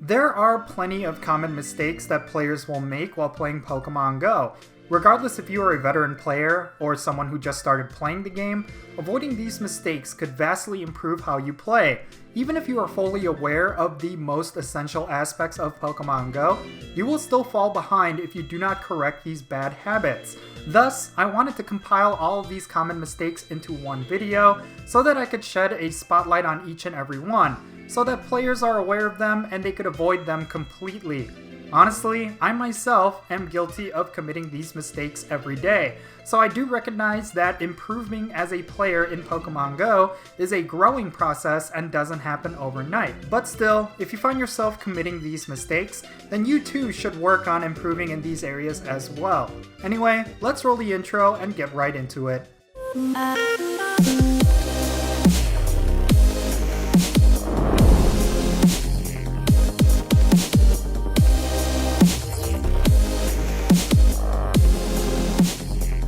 There are plenty of common mistakes that players will make while playing Pokémon GO. Regardless if you are a veteran player or someone who just started playing the game, avoiding these mistakes could vastly improve how you play. Even if you are fully aware of the most essential aspects of Pokémon GO, you will still fall behind if you do not correct these bad habits. Thus, I wanted to compile all of these common mistakes into one video so that I could shed a spotlight on each and every one, so that players are aware of them and they could avoid them completely. Honestly, I myself am guilty of committing these mistakes every day, so I do recognize that improving as a player in Pokémon GO is a growing process and doesn't happen overnight. But still, if you find yourself committing these mistakes, then you too should work on improving in these areas as well. Anyway, let's roll the intro and get right into it.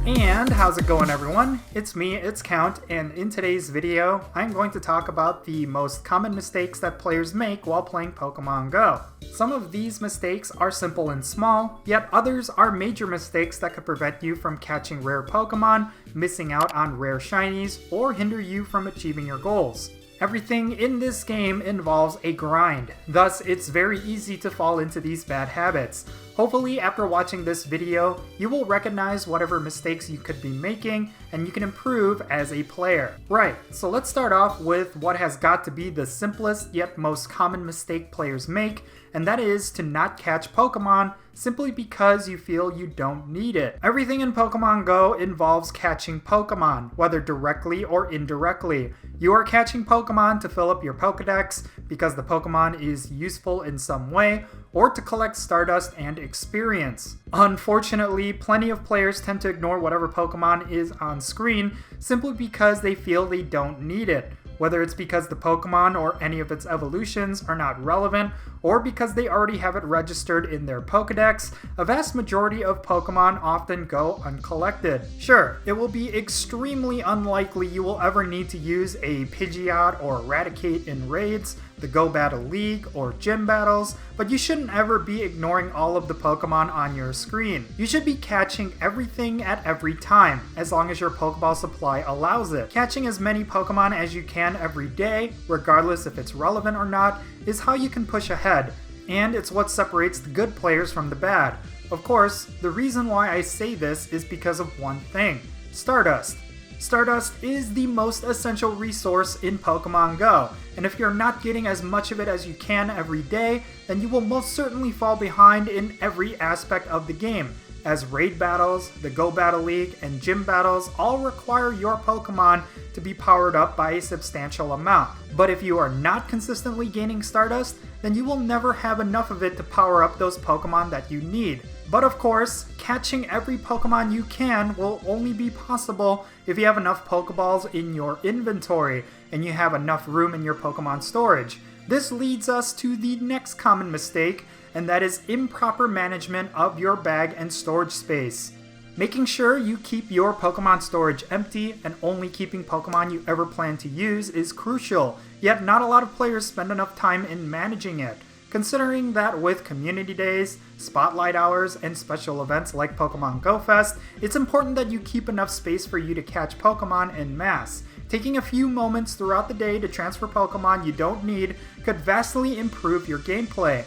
And how's it going, everyone? It's me, it's Count, and in today's video, I'm going to talk about the most common mistakes that players make while playing Pokémon GO. Some of these mistakes are simple and small, yet others are major mistakes that could prevent you from catching rare Pokémon, missing out on rare shinies, or hinder you from achieving your goals. Everything in this game involves a grind, thus it's very easy to fall into these bad habits. Hopefully after watching this video, you will recognize whatever mistakes you could be making and you can improve as a player. Right, so let's start off with what has got to be the simplest yet most common mistake players make, and that is to not catch Pokemon simply because you feel you don't need it. Everything in Pokemon GO involves catching Pokemon, whether directly or indirectly. You are catching Pokemon to fill up your Pokedex because the Pokemon is useful in some way, or to collect stardust and experience. Unfortunately, plenty of players tend to ignore whatever Pokemon is on screen simply because they feel they don't need it. Whether it's because the Pokemon or any of its evolutions are not relevant, or because they already have it registered in their Pokedex, a vast majority of Pokemon often go uncollected. Sure, it will be extremely unlikely you will ever need to use a Pidgeot or Eradicate in raids, the Go Battle League, or gym battles, but you shouldn't ever be ignoring all of the Pokemon on your screen. You should be catching everything at every time, as long as your Pokeball supply allows it. Catching as many Pokemon as you can every day, regardless if it's relevant or not, is how you can push ahead, and it's what separates the good players from the bad. Of course, the reason why I say this is because of one thing: Stardust. Stardust is the most essential resource in Pokémon GO, and if you're not getting as much of it as you can every day, then you will most certainly fall behind in every aspect of the game, as raid battles, the Go Battle League, and gym battles all require your Pokémon to be powered up by a substantial amount. But if you are not consistently gaining Stardust, then you will never have enough of it to power up those Pokémon that you need. But of course, catching every Pokemon you can will only be possible if you have enough Pokeballs in your inventory and you have enough room in your Pokemon storage. This leads us to the next common mistake, and that is improper management of your bag and storage space. Making sure you keep your Pokemon storage empty and only keeping Pokemon you ever plan to use is crucial, yet not a lot of players spend enough time in managing it. Considering that with community days, spotlight hours, and special events like Pokemon Go Fest, it's important that you keep enough space for you to catch Pokemon en masse. Taking a few moments throughout the day to transfer Pokemon you don't need could vastly improve your gameplay.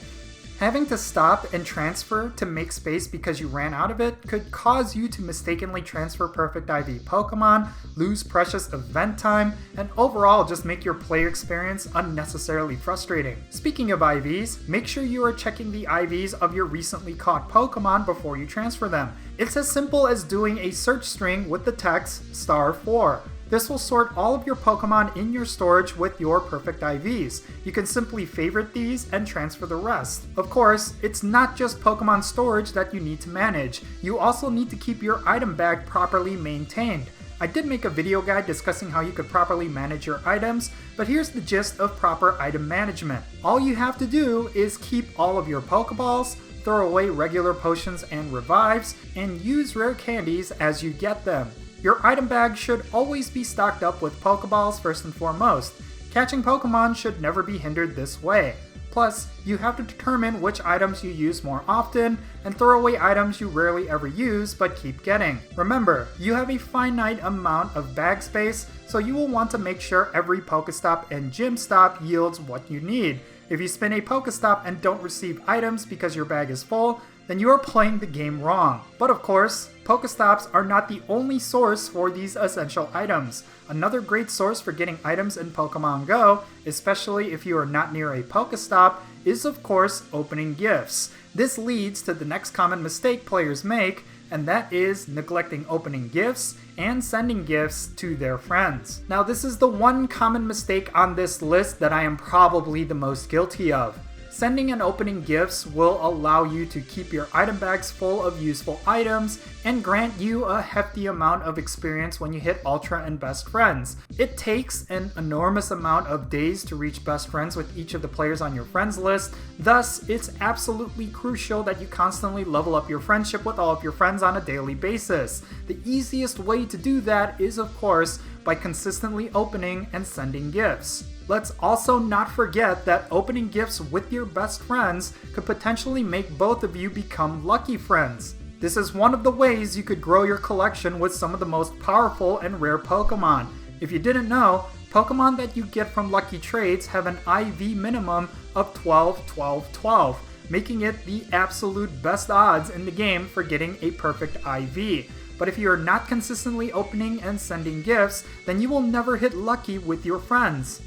Having to stop and transfer to make space because you ran out of it could cause you to mistakenly transfer perfect IV Pokemon, lose precious event time, and overall just make your player experience unnecessarily frustrating. Speaking of IVs, make sure you are checking the IVs of your recently caught Pokemon before you transfer them. It's as simple as doing a search string with the text *4. This will sort all of your Pokemon in your storage with your perfect IVs. You can simply favorite these and transfer the rest. Of course, it's not just Pokemon storage that you need to manage. You also need to keep your item bag properly maintained. I did make a video guide discussing how you could properly manage your items, but here's the gist of proper item management. All you have to do is keep all of your Pokeballs, throw away regular potions and revives, and use rare candies as you get them. Your item bag should always be stocked up with Pokeballs first and foremost. Catching Pokemon should never be hindered this way. Plus, you have to determine which items you use more often and throw away items you rarely ever use but keep getting. Remember, you have a finite amount of bag space, so you will want to make sure every Pokestop and Gym Stop yields what you need. If you spin a Pokestop and don't receive items because your bag is full, then you are playing the game wrong. But of course, Pokestops are not the only source for these essential items. Another great source for getting items in Pokemon Go, especially if you are not near a Pokestop, is of course opening gifts. This leads to the next common mistake players make, and that is neglecting opening gifts and sending gifts to their friends. Now, this is the one common mistake on this list that I am probably the most guilty of. Sending and opening gifts will allow you to keep your item bags full of useful items and grant you a hefty amount of experience when you hit Ultra and Best Friends. It takes an enormous amount of days to reach Best Friends with each of the players on your friends list, thus it's absolutely crucial that you constantly level up your friendship with all of your friends on a daily basis. The easiest way to do that is, of course, by consistently opening and sending gifts. Let's also not forget that opening gifts with your best friends could potentially make both of you become lucky friends. This is one of the ways you could grow your collection with some of the most powerful and rare Pokemon. If you didn't know, Pokemon that you get from lucky trades have an IV minimum of 12, 12, 12, making it the absolute best odds in the game for getting a perfect IV. But if you are not consistently opening and sending gifts, then you will never hit lucky with your friends.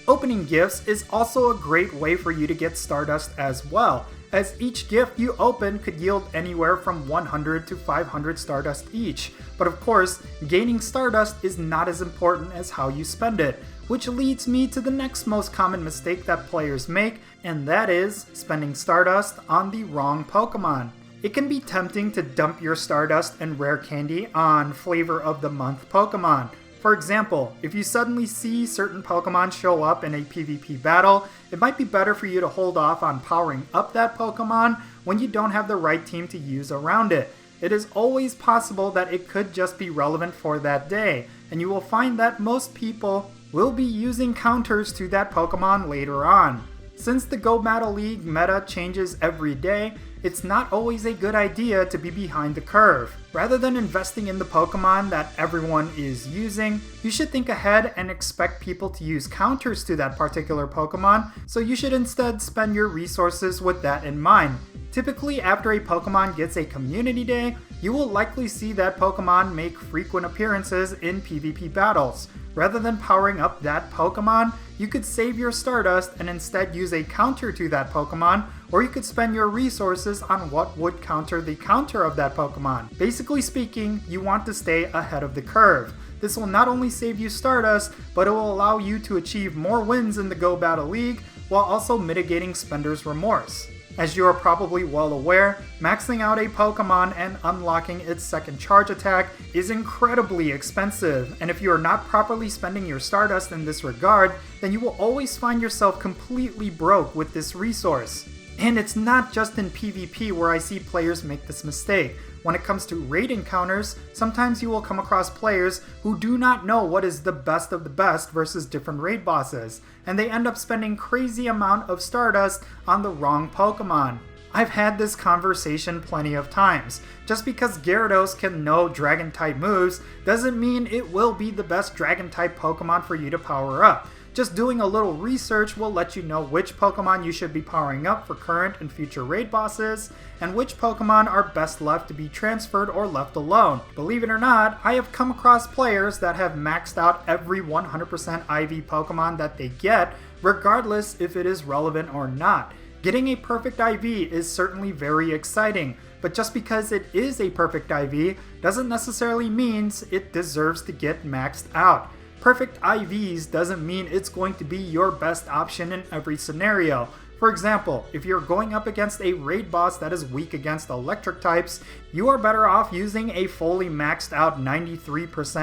Opening gifts is also a great way for you to get Stardust as well, as each gift you open could yield anywhere from 100 to 500 Stardust each. But of course, gaining Stardust is not as important as how you spend it, which leads me to the next most common mistake that players make, and that is spending Stardust on the wrong Pokemon. It can be tempting to dump your Stardust and rare candy on Flavor of the Month Pokemon. For example, if you suddenly see certain Pokemon show up in a PvP battle, it might be better for you to hold off on powering up that Pokemon when you don't have the right team to use around it. It is always possible that it could just be relevant for that day, and you will find that most people will be using counters to that Pokemon later on. Since the Go Battle League meta changes every day, it's not always a good idea to be behind the curve. Rather than investing in the Pokemon that everyone is using, you should think ahead and expect people to use counters to that particular Pokemon, so you should instead spend your resources with that in mind. Typically, after a Pokemon gets a community day, you will likely see that Pokemon make frequent appearances in PvP battles. Rather than powering up that Pokemon, you could save your Stardust and instead use a counter to that Pokemon, or you could spend your resources on what would counter the counter of that Pokemon. Basically speaking, you want to stay ahead of the curve. This will not only save you Stardust, but it will allow you to achieve more wins in the Go Battle League, while also mitigating Spender's Remorse. As you are probably well aware, maxing out a Pokemon and unlocking its second charge attack is incredibly expensive, and if you are not properly spending your Stardust in this regard, then you will always find yourself completely broke with this resource. And it's not just in PvP where I see players make this mistake. When it comes to raid encounters, sometimes you will come across players who do not know what is the best of the best versus different raid bosses, and they end up spending crazy amount of Stardust on the wrong Pokemon. I've had this conversation plenty of times. Just because Gyarados can know Dragon-type moves doesn't mean it will be the best Dragon-type Pokemon for you to power up. Just doing a little research will let you know which Pokemon you should be powering up for current and future raid bosses, and which Pokemon are best left to be transferred or left alone. Believe it or not, I have come across players that have maxed out every 100% IV Pokemon that they get, regardless if it is relevant or not. Getting a perfect IV is certainly very exciting, but just because it is a perfect IV doesn't necessarily mean it deserves to get maxed out. Perfect IVs doesn't mean it's going to be your best option in every scenario. For example, if you're going up against a raid boss that is weak against electric types, you are better off using a fully maxed out 93%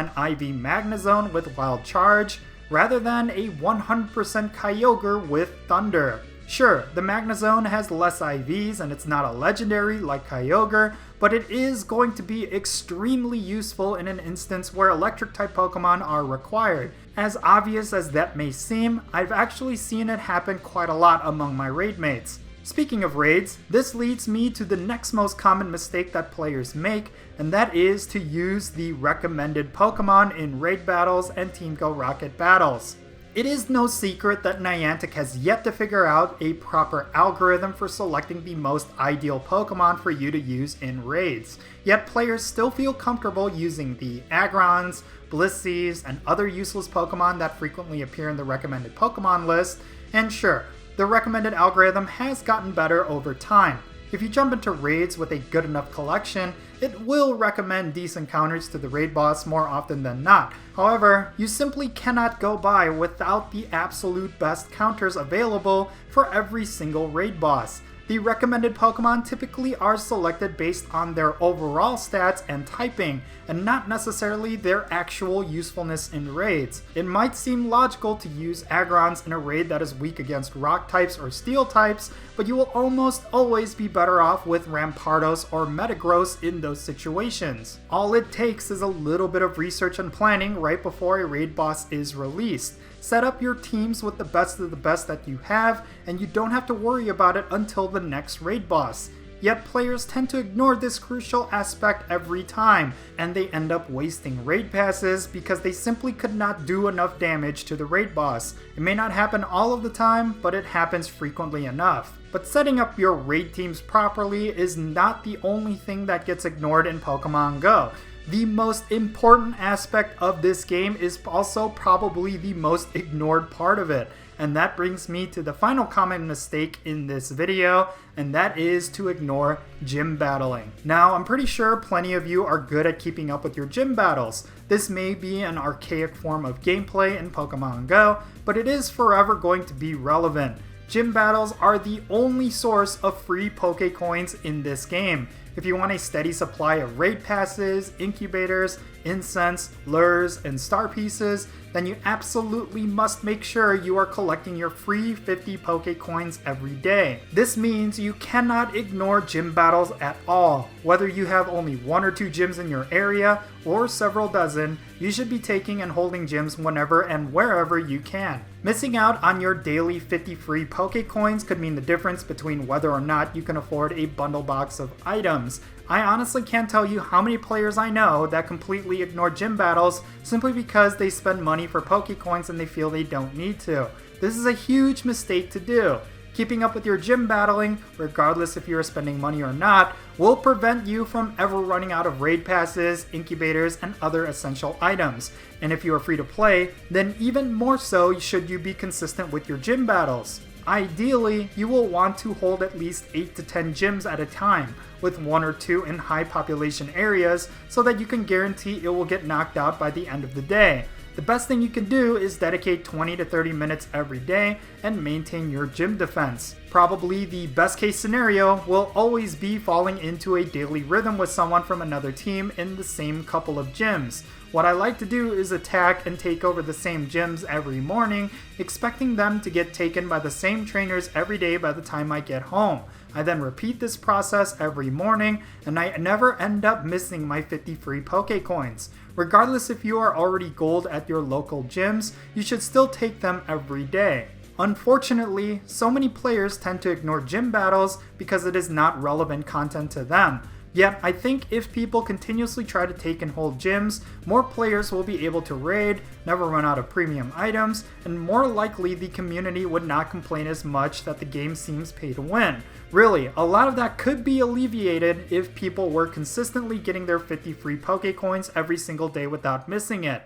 IV Magnezone with Wild Charge, rather than a 100% Kyogre with Thunder. Sure, the Magnezone has less IVs and it's not a legendary like Kyogre, but it is going to be extremely useful in an instance where electric type Pokemon are required. As obvious as that may seem, I've actually seen it happen quite a lot among my raid mates. Speaking of raids, this leads me to the next most common mistake that players make, and that is to use the recommended Pokemon in raid battles and Team Go Rocket battles. It is no secret that Niantic has yet to figure out a proper algorithm for selecting the most ideal Pokemon for you to use in raids, yet players still feel comfortable using the Agrons, Blissey's, and other useless Pokemon that frequently appear in the recommended Pokemon list, and sure, the recommended algorithm has gotten better over time. If you jump into raids with a good enough collection, it will recommend decent counters to the raid boss more often than not. However, you simply cannot go by without the absolute best counters available for every single raid boss. The recommended Pokemon typically are selected based on their overall stats and typing, and not necessarily their actual usefulness in raids. It might seem logical to use Agrons in a raid that is weak against rock types or steel types, but you will almost always be better off with Rampardos or Metagross in those situations. All it takes is a little bit of research and planning right before a raid boss is released. Set up your teams with the best of the best that you have, and you don't have to worry about it until the next raid boss. Yet players tend to ignore this crucial aspect every time, and they end up wasting raid passes because they simply could not do enough damage to the raid boss. It may not happen all of the time, but it happens frequently enough. But setting up your raid teams properly is not the only thing that gets ignored in Pokémon GO. The most important aspect of this game is also probably the most ignored part of it. And that brings me to the final common mistake in this video, and that is to ignore gym battling. Now, I'm pretty sure plenty of you are good at keeping up with your gym battles. This may be an archaic form of gameplay in Pokemon GO, but it is forever going to be relevant. Gym battles are the only source of free Pokecoins in this game. If you want a steady supply of raid passes, incubators, incense, lures, and star pieces, then you absolutely must make sure you are collecting your free 50 Pokecoins every day. This means you cannot ignore gym battles at all. Whether you have only 1 or 2 gyms in your area, or several dozen, you should be taking and holding gyms whenever and wherever you can. Missing out on your daily 50 free Pokecoins could mean the difference between whether or not you can afford a bundle box of items. I honestly can't tell you how many players I know that completely ignore gym battles simply because they spend money for Pokecoins and they feel they don't need to. This is a huge mistake to do. Keeping up with your gym battling, regardless if you are spending money or not, will prevent you from ever running out of raid passes, incubators, and other essential items. And if you are free to play, then even more so should you be consistent with your gym battles. Ideally, you will want to hold at least 8 to 10 gyms at a time, with 1 or 2 in high population areas so that you can guarantee it will get knocked out by the end of the day. The best thing you can do is dedicate 20 to 30 minutes every day and maintain your gym defense. Probably the best case scenario will always be falling into a daily rhythm with someone from another team in the same couple of gyms. What I like to do is attack and take over the same gyms every morning, expecting them to get taken by the same trainers every day by the time I get home. I then repeat this process every morning, and I never end up missing my 50 free Pokecoins. Regardless if you are already gold at your local gyms, you should still take them every day. Unfortunately, so many players tend to ignore gym battles because it is not relevant content to them. Yet, I think if people continuously try to take and hold gyms, more players will be able to raid, never run out of premium items, and more likely the community would not complain as much that the game seems pay to win. Really, a lot of that could be alleviated if people were consistently getting their 50 free Pokecoins every single day without missing it.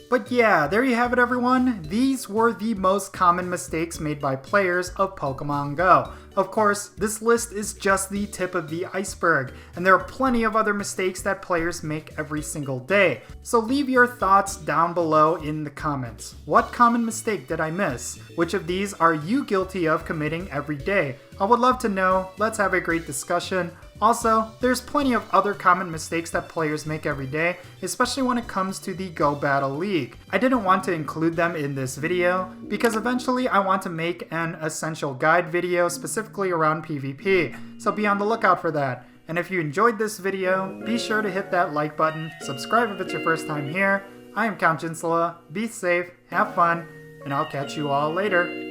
But yeah, there you have it everyone. These were the most common mistakes made by players of Pokémon GO. Of course, this list is just the tip of the iceberg, and there are plenty of other mistakes that players make every single day. So leave your thoughts down below in the comments. What common mistake did I miss? Which of these are you guilty of committing every day? I would love to know. Let's have a great discussion. Also, there's plenty of other common mistakes that players make every day, especially when it comes to the Go Battle League. I didn't want to include them in this video, because eventually I want to make an essential guide video specifically around PvP, so be on the lookout for that. And if you enjoyed this video, be sure to hit that like button, subscribe if it's your first time here, I am Count Jinsula. Be safe, have fun, and I'll catch you all later.